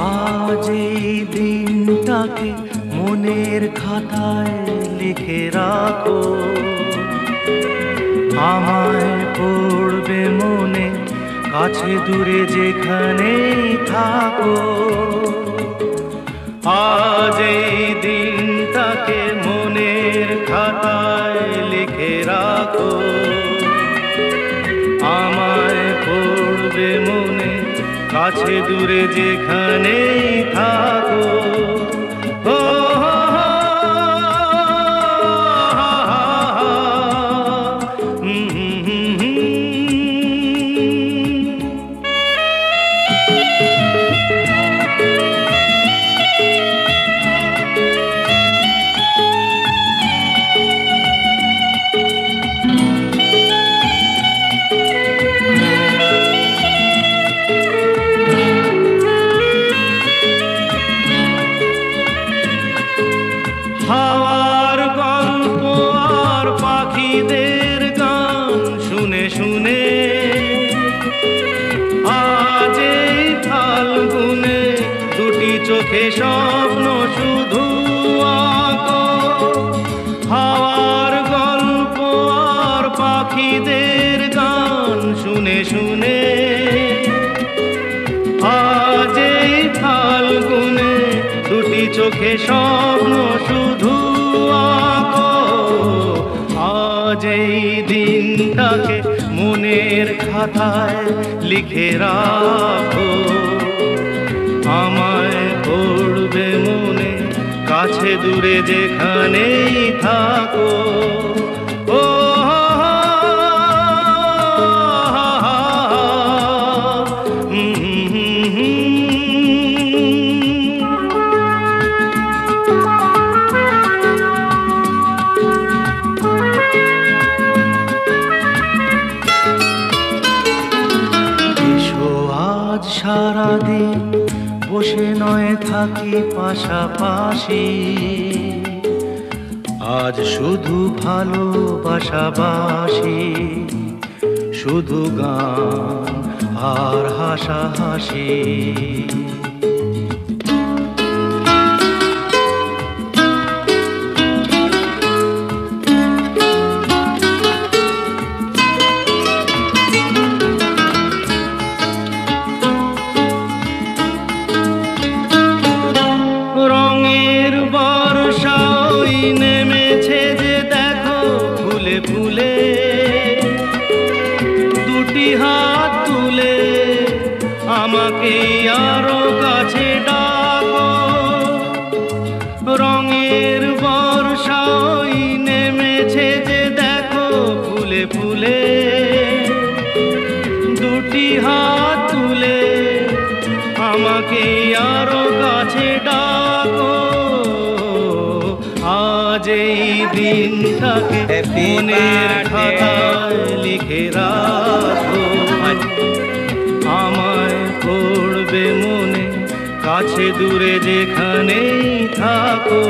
আজ এই দিনটাকে মনের খাতায় লিখে রাখো, আমায় পড়বে মনে, কাছে দূরে যেখানেই থাকো। আজ এই দিনটাকে মনের খাতায় লিখে রাখো, আমায় পড়বে মনে, কাছে দূরে যেখানেই থাকো। হাওয়ার গল্প আর পাখিদের গান শুনে শুনে আজ এই ফাল্গুনে দুটি চোখে স্বপ্ন শুধু আঁকো। হাওয়ার গল্প আর পাখিদের গান শুনে শুনে আজ এই ফাল্গুনে দুটি চোখে স্বপ্ন শুধু আঁকো। আজ এই দিনটাকে মনের খাতায় লিখে রাখো, আমায় পড়বে মনে, কাছে দূরে যেখানেই থাকো। ও সারাদিন বসে নয় থাকি পাশাপাশি, আজ শুধু ভালোবাসাবাসি, শুধু গান আর হাসাহাসি। রঙের বর্ষা ওই নেমেছে যে দেখো ফুলে ফুলে, দুটি হাত তুলে আমাকে আরো কাছে ডাকো। রঙের বর্ষা ওই নেমেছে যে দেখো ফুলে ফুলে, দুটি হাত তুলে আমাকে আরো কাছে ডাকো। আজ এই দিনটাকে মনের খাতায় লিখে রাখো, আমায় পড়বে মনে, কাছে দূরে যেখানেই থাকো।